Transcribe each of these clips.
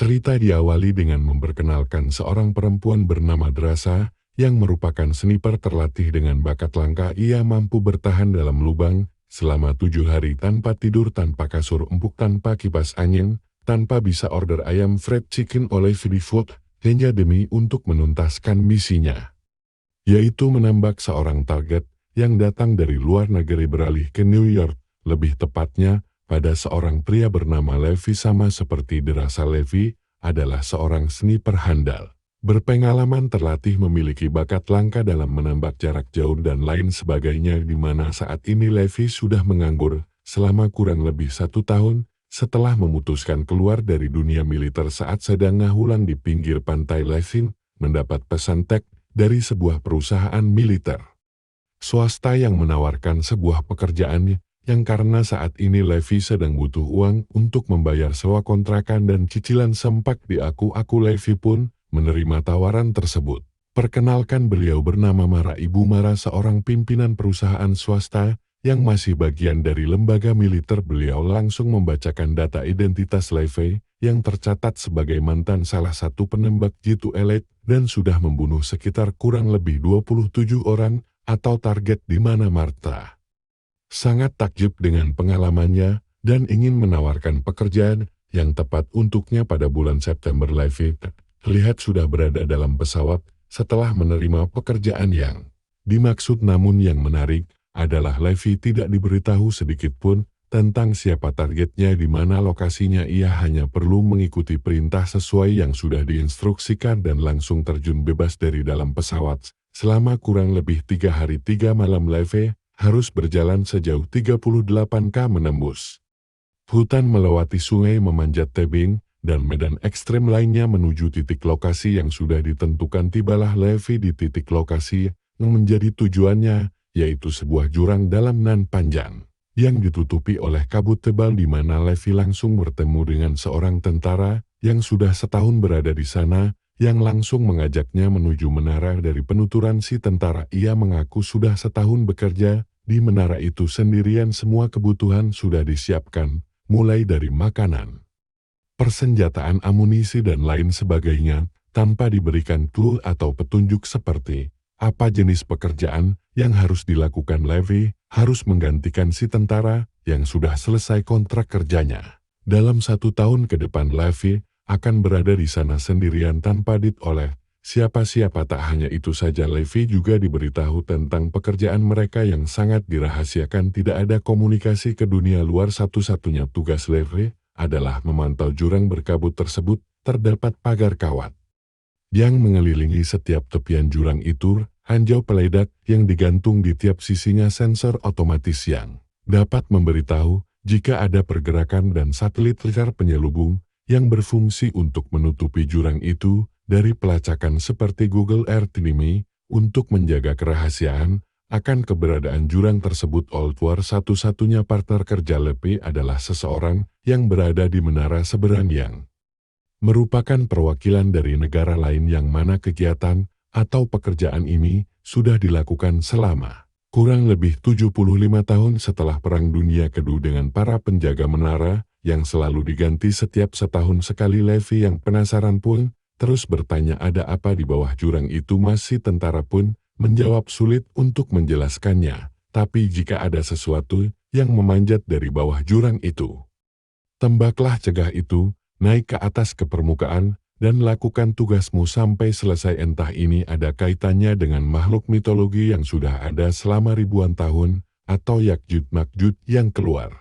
Cerita diawali dengan memperkenalkan seorang perempuan bernama Drasa, yang merupakan sniper terlatih dengan bakat langka. Ia mampu bertahan dalam lubang selama 7 hari tanpa tidur, tanpa kasur empuk, tanpa kipas angin, tanpa bisa order ayam fried chicken oleh Food, hanya demi untuk menuntaskan misinya, yaitu menembak seorang target yang datang dari luar negeri beralih ke New York, lebih tepatnya pada seorang pria bernama Levi. Sama seperti Drasa, Levi adalah seorang sniper handal, berpengalaman, terlatih, memiliki bakat langka dalam menembak jarak jauh dan lain sebagainya, di mana saat ini Levi sudah menganggur selama kurang lebih 1 tahun setelah memutuskan keluar dari dunia militer saat sedang ngahulang di pinggir pantai. Levi mendapat pesan teks dari sebuah perusahaan militer swasta yang menawarkan sebuah pekerjaan yang karena saat ini Levi sedang butuh uang untuk membayar sewa kontrakan dan cicilan sempak di aku Levi pun menerima tawaran tersebut. Perkenalkan, beliau bernama Mara. Ibu Mara seorang pimpinan perusahaan swasta yang masih bagian dari lembaga militer. Beliau langsung membacakan data identitas Levi yang tercatat sebagai mantan salah satu penembak jitu elit dan sudah membunuh sekitar kurang lebih 27 orang atau target, di mana Marta sangat takjub dengan pengalamannya dan ingin menawarkan pekerjaan yang tepat untuknya. Pada bulan September, Levi terlihat sudah berada dalam pesawat setelah menerima pekerjaan yang dimaksud. Namun yang menarik adalah Levi tidak diberitahu sedikit pun tentang siapa targetnya, di mana lokasinya. Ia hanya perlu mengikuti perintah sesuai yang sudah diinstruksikan dan langsung terjun bebas dari dalam pesawat. Selama kurang lebih 3 hari 3 malam, Levi harus berjalan sejauh 38 km menembus hutan, melewati sungai, memanjat tebing, dan medan ekstrem lainnya menuju titik lokasi yang sudah ditentukan. Tibalah Levi di titik lokasi yang menjadi tujuannya, yaitu sebuah jurang dalam nan panjang yang ditutupi oleh kabut tebal, di mana Levi langsung bertemu dengan seorang tentara yang sudah setahun berada di sana, yang langsung mengajaknya menuju menara. Dari penuturan si tentara, ia mengaku sudah setahun bekerja di menara itu sendirian. Semua kebutuhan sudah disiapkan, mulai dari makanan, persenjataan, amunisi, dan lain sebagainya, tanpa diberikan clue atau petunjuk seperti apa jenis pekerjaan yang harus dilakukan. Levi harus menggantikan si tentara yang sudah selesai kontrak kerjanya. Dalam 1 tahun ke depan, Levi akan berada di sana sendirian tanpa oleh siapa-siapa. Tak hanya itu saja, Levi juga diberitahu tentang pekerjaan mereka yang sangat dirahasiakan. Tidak ada komunikasi ke dunia luar. Satu-satunya tugas Levi adalah memantau jurang berkabut tersebut. Terdapat pagar kawat yang mengelilingi setiap tepian jurang itu, ranjau peledak yang digantung di tiap sisinya, sensor otomatis yang dapat memberitahu jika ada pergerakan, dan satelit radar penyelubung yang berfungsi untuk menutupi jurang itu dari pelacakan seperti Google Earth ini untuk menjaga kerahasiaan akan keberadaan jurang tersebut. Old War satu-satunya partner kerja Levi adalah seseorang yang berada di menara seberang yang merupakan perwakilan dari negara lain, yang mana kegiatan atau pekerjaan ini sudah dilakukan selama kurang lebih 75 tahun setelah Perang Dunia Kedua, dengan para penjaga menara yang selalu diganti setiap setahun sekali. Levi yang penasaran pun terus bertanya ada apa di bawah jurang itu. Masih tentara pun menjawab sulit untuk menjelaskannya, tapi jika ada sesuatu yang memanjat dari bawah jurang itu, tembaklah cegah itu, naik ke atas ke permukaan, dan lakukan tugasmu sampai selesai. Entah ini ada kaitannya dengan makhluk mitologi yang sudah ada selama ribuan tahun, atau Yakjud Makjud yang keluar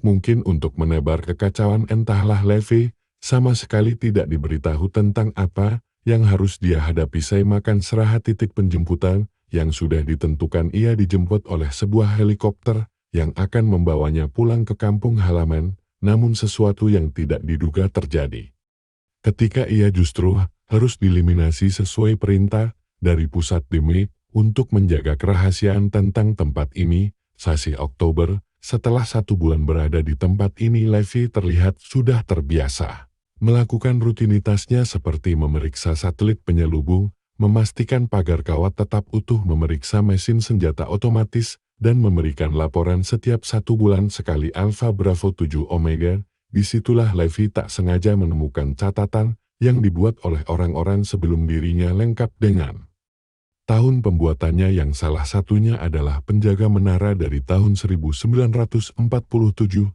mungkin untuk menebar kekacauan. Entahlah. Levi sama sekali tidak diberitahu tentang apa yang harus dia hadapi. Saya makan serah titik penjemputan yang sudah ditentukan. Ia dijemput oleh sebuah helikopter yang akan membawanya pulang ke kampung halaman. Namun sesuatu yang tidak diduga terjadi ketika ia justru harus dieliminasi sesuai perintah dari pusat demi untuk menjaga kerahasiaan tentang tempat ini. Sasi Oktober, setelah 1 bulan berada di tempat ini, Levi terlihat sudah terbiasa melakukan rutinitasnya seperti memeriksa satelit penyelubung, memastikan pagar kawat tetap utuh, memeriksa mesin senjata otomatis, dan memberikan laporan setiap 1 bulan sekali. Alpha Bravo 7 Omega, disitulah Levi tak sengaja menemukan catatan yang dibuat oleh orang-orang sebelum dirinya lengkap dengan tahun pembuatannya yang salah satunya adalah penjaga menara dari tahun 1947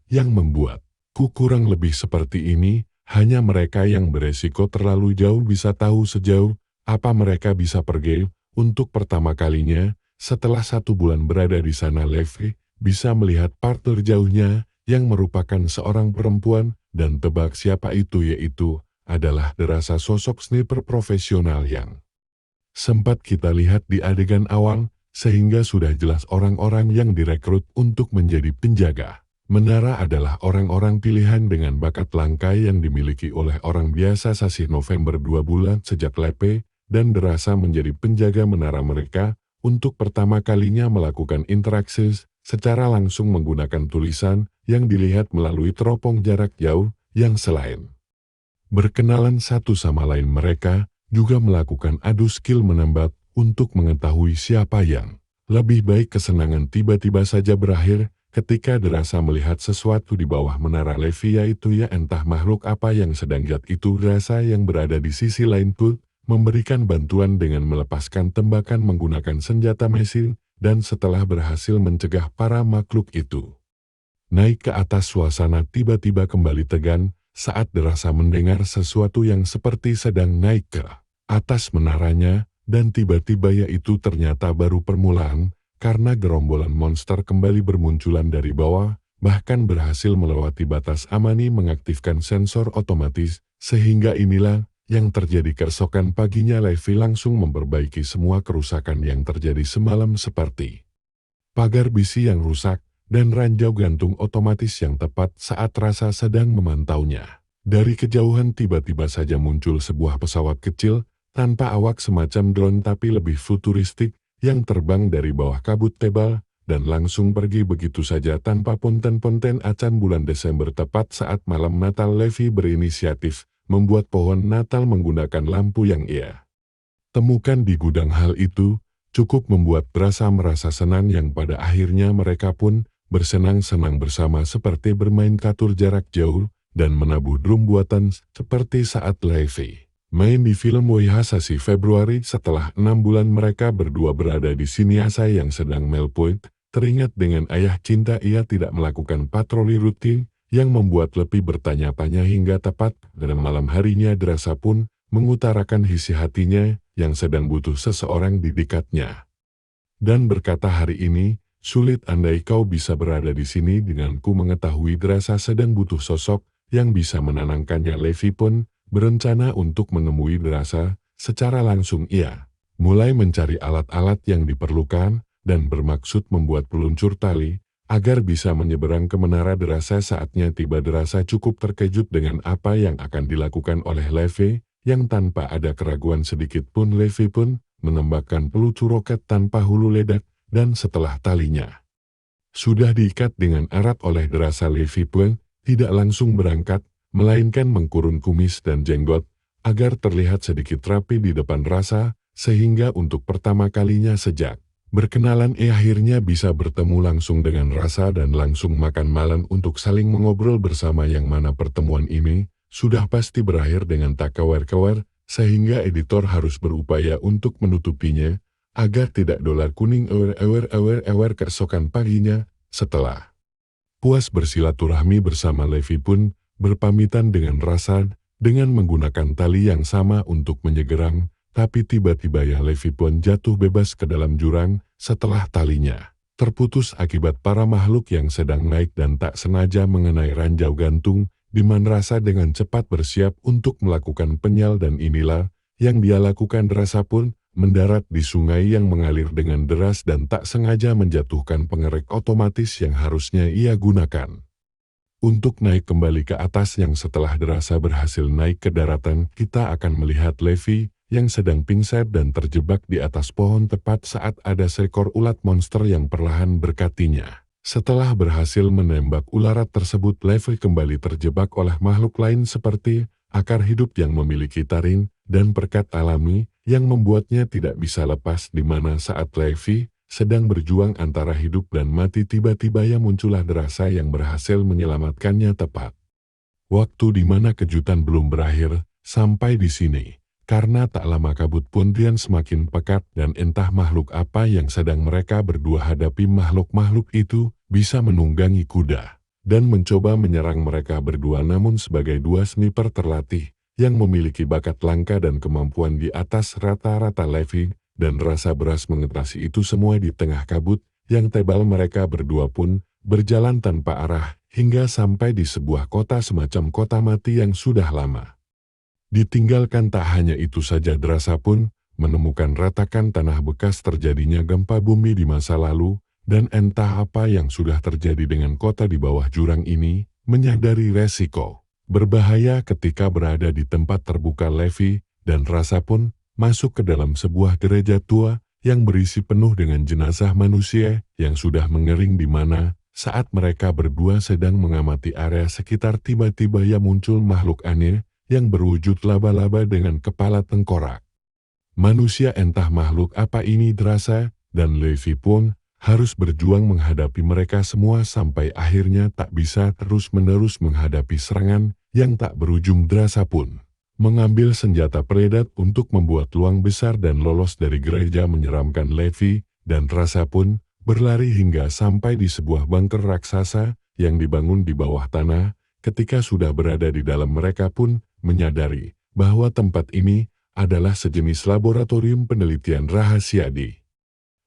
yang membuat. Kurang lebih seperti ini, hanya mereka yang beresiko terlalu jauh bisa tahu sejauh apa mereka bisa pergi. Untuk pertama kalinya, setelah 1 bulan berada di sana Levi bisa melihat partner jauhnya yang merupakan seorang perempuan dan tebak siapa itu yaitu adalah derasa sosok sniper profesional yang sempat kita lihat di adegan awal, sehingga sudah jelas orang-orang yang direkrut untuk menjadi penjaga. Menara adalah orang-orang pilihan dengan bakat langka yang dimiliki oleh orang biasa. Sasih November 2 bulan sejak Levi dan derasa menjadi penjaga menara mereka untuk pertama kalinya melakukan interaksi secara langsung menggunakan tulisan yang dilihat melalui teropong jarak jauh yang selain berkenalan satu sama lain mereka juga melakukan adu skill menembak untuk mengetahui siapa yang lebih baik. Kesenangan tiba-tiba saja berakhir ketika derasa melihat sesuatu di bawah menara Levi yaitu entah makhluk apa yang sedang jat itu. Derasa yang berada di sisi lain pun memberikan bantuan dengan melepaskan tembakan menggunakan senjata mesin dan setelah berhasil mencegah para makhluk itu naik ke atas, suasana tiba-tiba kembali tegang saat derasa mendengar sesuatu yang seperti sedang naik ke atas menaranya, dan tiba-tiba yaitu ternyata baru permulaan, karena gerombolan monster kembali bermunculan dari bawah, bahkan berhasil melewati batas amani mengaktifkan sensor otomatis, sehingga inilah yang terjadi. Keesokan paginya Levi langsung memperbaiki semua kerusakan yang terjadi semalam seperti pagar besi yang rusak, dan ranjau gantung otomatis yang tepat saat rasa sedang memantaunya. Dari kejauhan tiba-tiba saja muncul sebuah pesawat kecil, tanpa awak semacam drone tapi lebih futuristik, yang terbang dari bawah kabut tebal, dan langsung pergi begitu saja tanpa ponten-ponten acan. Bulan Desember tepat saat malam Natal Levi berinisiatif, membuat pohon Natal menggunakan lampu yang ia temukan di gudang. Hal itu cukup membuat derasa merasa senang yang pada akhirnya mereka pun bersenang-senang bersama seperti bermain catur jarak jauh dan menabuh drum buatan seperti saat Levi main di film Wihasasi Februari. Setelah 6 bulan mereka berdua berada di sini, Asa yang sedang melpoint teringat dengan ayah cinta. Ia tidak melakukan patroli rutin yang membuat Levi bertanya-tanya hingga tepat dalam malam harinya derasa pun mengutarakan isi hatinya yang sedang butuh seseorang di dekatnya dan berkata, hari ini sulit andai kau bisa berada di sini denganku. Mengetahui derasa sedang butuh sosok yang bisa menenangkannya, Levi pun berencana untuk menemui derasa secara langsung. Ia mulai mencari alat-alat yang diperlukan dan bermaksud membuat peluncur tali agar bisa menyeberang ke menara. Derasa saatnya tiba. Derasa cukup terkejut dengan apa yang akan dilakukan oleh Levi, yang tanpa ada keraguan sedikit pun Levi pun menembakkan peluncur roket tanpa hulu ledak, dan setelah talinya sudah diikat dengan erat oleh derasa, Levi pun tidak langsung berangkat, melainkan mengkurun kumis dan jenggot agar terlihat sedikit rapi di depan rasa, sehingga untuk pertama kalinya sejak berkenalan akhirnya bisa bertemu langsung dengan rasa dan langsung makan malam untuk saling mengobrol bersama, yang mana pertemuan ini sudah pasti berakhir dengan tak kawar-kawar, sehingga editor harus berupaya untuk menutupinya agar tidak dolar kuning ewer. Keesokan paginya, setelah puas bersilaturahmi bersama, Levi pun berpamitan dengan rasa dengan menggunakan tali yang sama untuk menyegerang, tapi tiba-tiba Levi pun jatuh bebas ke dalam jurang setelah talinya terputus akibat para makhluk yang sedang naik dan tak sengaja mengenai ranjau gantung, di mana rasa dengan cepat bersiap untuk melakukan penyal, dan inilah yang dia lakukan. Rasa pun mendarat di sungai yang mengalir dengan deras dan tak sengaja menjatuhkan pengerek otomatis yang harusnya ia gunakan untuk naik kembali ke atas. Yang setelah derasa berhasil naik ke daratan, kita akan melihat Levi yang sedang pingsan dan terjebak di atas pohon tepat saat ada seekor ulat monster yang perlahan berkatinya. Setelah berhasil menembak ular tersebut, Levi kembali terjebak oleh makhluk lain seperti akar hidup yang memiliki taring dan perkat alami yang membuatnya tidak bisa lepas, di mana saat Levi sedang berjuang antara hidup dan mati, tiba-tiba muncullah derasa yang berhasil menyelamatkannya tepat Waktu di mana kejutan belum berakhir, sampai di sini. Karena tak lama kabut pun Rian semakin pekat dan entah makhluk apa yang sedang mereka berdua hadapi, makhluk-makhluk itu bisa menunggangi kuda dan mencoba menyerang mereka berdua, namun sebagai dua sniper terlatih yang memiliki bakat langka dan kemampuan di atas rata-rata, Levi dan rasa beras mengatasi itu semua di tengah kabut yang tebal. Mereka berdua pun berjalan tanpa arah hingga sampai di sebuah kota semacam kota mati yang sudah lama ditinggalkan. Tak hanya itu saja, Drasa pun menemukan retakan tanah bekas terjadinya gempa bumi di masa lalu, dan entah apa yang sudah terjadi dengan kota di bawah jurang ini. Menyadari resiko berbahaya ketika berada di tempat terbuka, Levi dan Rasa pun masuk ke dalam sebuah gereja tua yang berisi penuh dengan jenazah manusia yang sudah mengering, di mana saat mereka berdua sedang mengamati area sekitar, tiba-tiba ia muncul makhluk aneh yang berwujud laba-laba dengan kepala tengkorak manusia. Entah makhluk apa ini, Drasa dan Levi pun harus berjuang menghadapi mereka semua sampai akhirnya tak bisa terus-menerus menghadapi serangan yang tak berujung. Drasa pun mengambil senjata peledak untuk membuat luang besar dan lolos dari gereja menyeramkan. Levi dan Rasa pun berlari hingga sampai di sebuah bunker raksasa yang dibangun di bawah tanah. Ketika sudah berada di dalam, mereka pun menyadari bahwa tempat ini adalah sejenis laboratorium penelitian rahasia di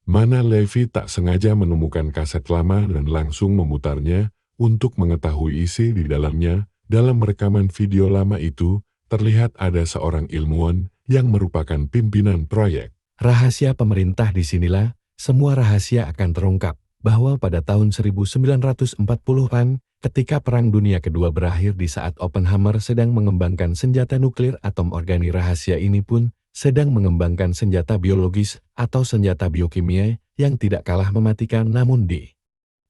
mana Levi tak sengaja menemukan kaset lama dan langsung memutarnya untuk mengetahui isi di dalamnya. Dalam rekaman video lama itu, terlihat ada seorang ilmuwan yang merupakan pimpinan proyek rahasia pemerintah. Disinilah semua rahasia akan terungkap, bahwa pada tahun 1940-an, ketika Perang Dunia Kedua berakhir, di saat Oppenheimer sedang mengembangkan senjata nuklir atom, organi rahasia ini pun sedang mengembangkan senjata biologis atau senjata biokimia yang tidak kalah mematikan. Namun di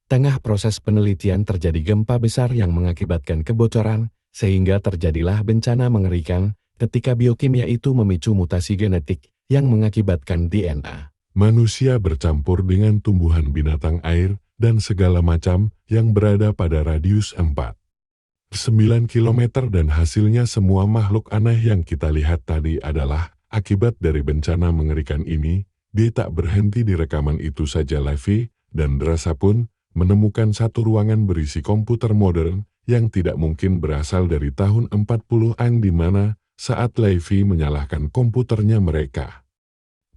tengah proses penelitian terjadi gempa besar yang mengakibatkan kebocoran, sehingga terjadilah bencana mengerikan ketika biokimia itu memicu mutasi genetik yang mengakibatkan DNA manusia bercampur dengan tumbuhan, binatang air, dan segala macam yang berada pada radius 4-9 km, dan hasilnya semua makhluk aneh yang kita lihat tadi adalah akibat dari bencana mengerikan ini. Dia tak berhenti di rekaman itu saja. Levi dan Drasa pun menemukan satu ruangan berisi komputer modern yang tidak mungkin berasal dari tahun 40-an, di mana saat Levi menyalakan komputernya, mereka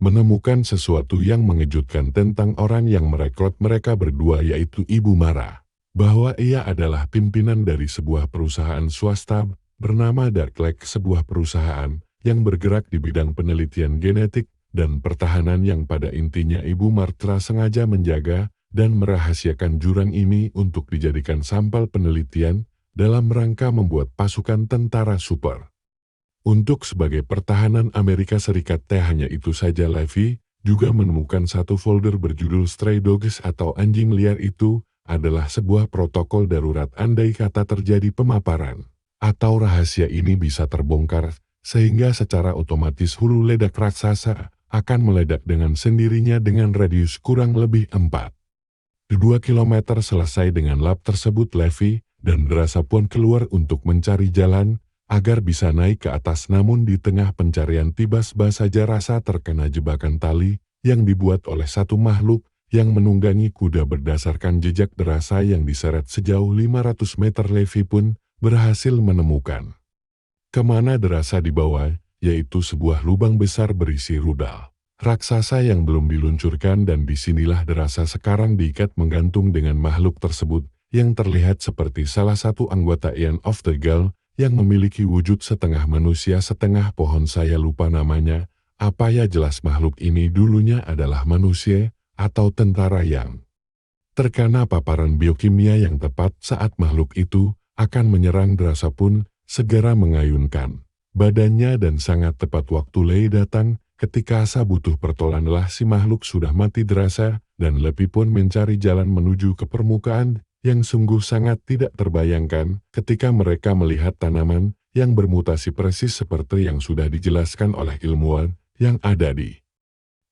menemukan sesuatu yang mengejutkan tentang orang yang merekrut mereka berdua, yaitu Ibu Mara, bahwa ia adalah pimpinan dari sebuah perusahaan swasta bernama Dark Lake, sebuah perusahaan yang bergerak di bidang penelitian genetik dan pertahanan, yang pada intinya Ibu Martra sengaja menjaga dan merahasiakan jurang ini untuk dijadikan sampel penelitian dalam rangka membuat pasukan tentara super untuk sebagai pertahanan Amerika Serikat. Tak hanya itu saja, Levi juga menemukan satu folder berjudul Stray Dogs atau anjing liar. Itu adalah sebuah protokol darurat andai kata terjadi pemaparan atau rahasia ini bisa terbongkar, sehingga secara otomatis hulu ledak raksasa akan meledak dengan sendirinya dengan radius kurang lebih 4-2 km. Selesai dengan lab tersebut, Levi dan Drasa pun keluar untuk mencari jalan agar bisa naik ke atas, namun di tengah pencarian tiba-tiba saja Rasa terkena jebakan tali yang dibuat oleh satu makhluk yang menunggangi kuda. Berdasarkan jejak Drasa yang diseret sejauh 500 meter, Levi pun berhasil menemukan kemana Drasa dibawa, yaitu sebuah lubang besar berisi rudal raksasa yang belum diluncurkan, dan disinilah Drasa sekarang diikat menggantung dengan makhluk tersebut yang terlihat seperti salah satu anggota Ian of the Gale yang memiliki wujud setengah manusia setengah pohon. Saya lupa namanya apa ya, jelas makhluk ini dulunya adalah manusia atau tentara yang terkena paparan biokimia yang tepat saat makhluk itu akan menyerang. Drasa pun segera mengayunkan badannya dan sangat tepat waktu Lei datang. Ketika Asa butuh pertolongan, si makhluk sudah mati. Drasa dan Levi pun mencari jalan menuju ke permukaan yang sungguh sangat tidak terbayangkan ketika mereka melihat tanaman yang bermutasi persis seperti yang sudah dijelaskan oleh ilmuwan yang ada di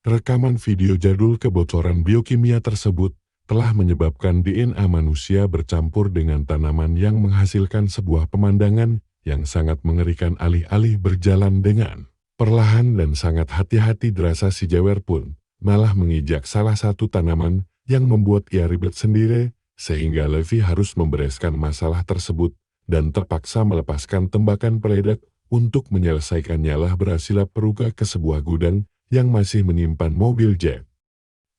rekaman video jadul. Kebocoran biokimia tersebut telah menyebabkan DNA manusia bercampur dengan tanaman yang menghasilkan sebuah pemandangan yang sangat mengerikan. Alih-alih berjalan dengan perlahan dan sangat hati-hati, derasa si Jewer pun malah menginjak salah satu tanaman yang membuat ia ribet sendiri, sehingga Levi harus membereskan masalah tersebut dan terpaksa melepaskan tembakan peledak untuk menyelesaikannya. Lah berhasil perugah ke sebuah gudang yang masih menyimpan mobil jet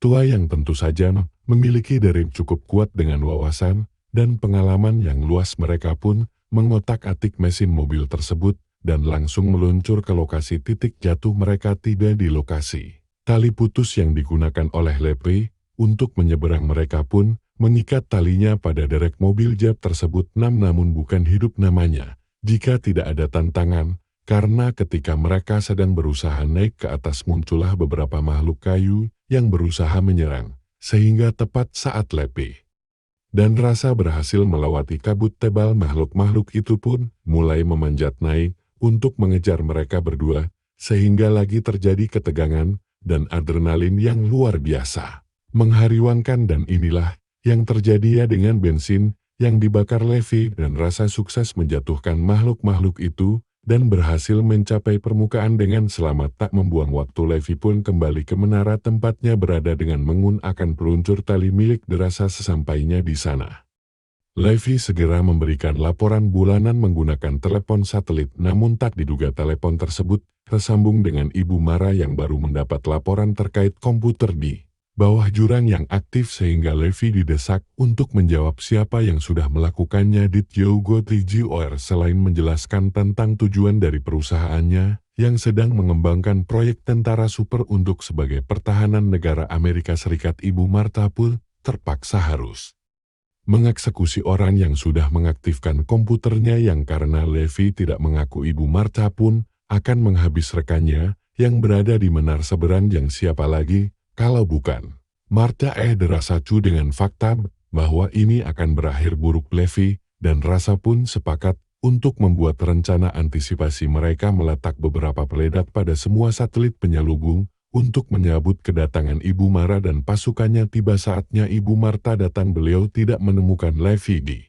tua yang tentu saja memiliki dari cukup kuat. Dengan wawasan dan pengalaman yang luas, mereka pun mengotak-atik mesin mobil tersebut dan langsung meluncur ke lokasi titik jatuh. Mereka tiba di lokasi tali putus yang digunakan oleh Levi untuk menyeberang. Mereka pun mengikat talinya pada derek mobil jet tersebut. Namun bukan hidup namanya jika tidak ada tantangan, karena ketika mereka sedang berusaha naik ke atas, muncullah beberapa makhluk kayu yang berusaha menyerang, sehingga tepat saat Levi dan Rasa berhasil melewati kabut tebal, makhluk-makhluk itu pun mulai memanjat naik untuk mengejar mereka berdua, sehingga lagi terjadi ketegangan dan adrenalin yang luar biasa menghariwankan. Dan inilah yang terjadi ya dengan bensin yang dibakar. Levi dan Rasa sukses menjatuhkan makhluk-makhluk itu dan berhasil mencapai permukaan dengan selamat. Tak membuang waktu, Levi pun kembali ke menara tempatnya berada dengan menggunakan peluncur tali milik Rasa. Sesampainya di sana, Levi segera memberikan laporan bulanan menggunakan telepon satelit, namun tak diduga telepon tersebut tersambung dengan Ibu Mara yang baru mendapat laporan terkait komputer di bawah jurang yang aktif, sehingga Levi didesak untuk menjawab siapa yang sudah melakukannya. Did you go to GOR? Selain menjelaskan tentang tujuan dari perusahaannya yang sedang mengembangkan proyek tentara super untuk sebagai pertahanan negara Amerika Serikat, Ibu Martha pun terpaksa harus mengeksekusi orang yang sudah mengaktifkan komputernya, yang karena Levi tidak mengaku, Ibu Martha pun akan menghabis rekannya yang berada di menara seberang. Yang siapa lagi kalau bukan Martha Rasa cu dengan fakta bahwa ini akan berakhir buruk. Levi dan Rasa pun sepakat untuk membuat rencana antisipasi. Mereka meletak beberapa peledak pada semua satelit penyelubung untuk menyambut kedatangan Ibu Mara dan pasukannya. Tiba saatnya Ibu Martha datang, beliau tidak menemukan Levi di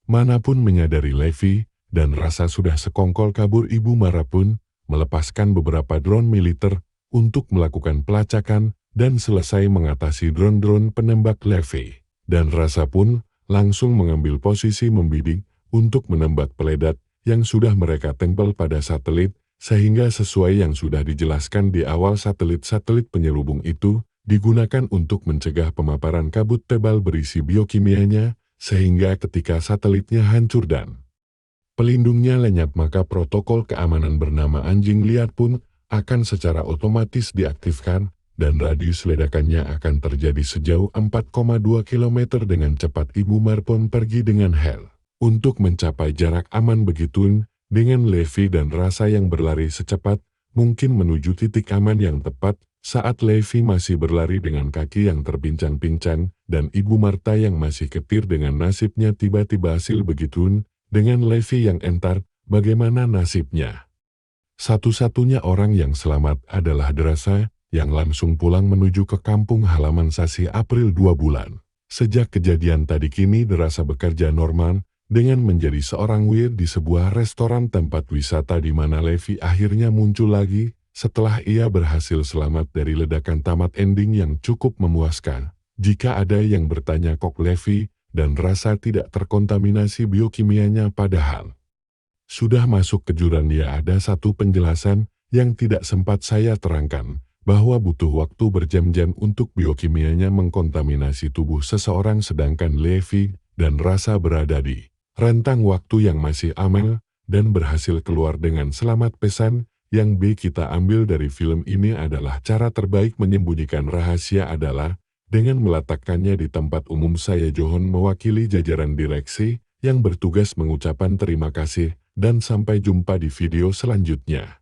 manapun. Menyadari Levi dan Rasa sudah sekongkol kabur, Ibu Mara pun melepaskan beberapa drone militer untuk melakukan pelacakan dan selesai mengatasi drone-drone penembak. Levi dan Rasa pun langsung mengambil posisi membidik untuk menembak peledak yang sudah mereka tempel pada satelit, sehingga sesuai yang sudah dijelaskan di awal, satelit-satelit penyelubung itu digunakan untuk mencegah pemaparan kabut tebal berisi biokimianya, sehingga ketika satelitnya hancur dan pelindungnya lenyap, maka protokol keamanan bernama anjing liar pun akan secara otomatis diaktifkan, dan radius ledakannya akan terjadi sejauh 4,2 km. Dengan cepat Ibu Mar pun pergi dengan hel untuk mencapai jarak aman. Begitun dengan Levi dan Rasa yang berlari secepat mungkin menuju titik aman yang tepat. Saat Levi masih berlari dengan kaki yang terpincang-pincang dan Ibu Martha yang masih ketir dengan nasibnya, tiba-tiba hasil begitun dengan Levi yang entar. Bagaimana nasibnya? Satu-satunya orang yang selamat adalah Rasa yang langsung pulang menuju ke kampung halaman Sasi April 2 bulan. Sejak kejadian tadi, kini Rasa bekerja normal dengan menjadi seorang waiter di sebuah restoran tempat wisata, di mana Levi akhirnya muncul lagi setelah ia berhasil selamat dari ledakan. Tamat ending yang cukup memuaskan. Jika ada yang bertanya kok Levi dan Rasa tidak terkontaminasi biokimianya padahal sudah masuk ke jurang, ya ada satu penjelasan yang tidak sempat saya terangkan, bahwa butuh waktu berjam-jam untuk biokimianya mengkontaminasi tubuh seseorang, sedangkan Levi dan Rasa berada di rentang waktu yang masih aman dan berhasil keluar dengan selamat. Pesan yang kita ambil dari film ini adalah cara terbaik menyembunyikan rahasia adalah dengan meletakkannya di tempat umum. Saya Johon mewakili jajaran direksi yang bertugas mengucapkan terima kasih dan sampai jumpa di video selanjutnya.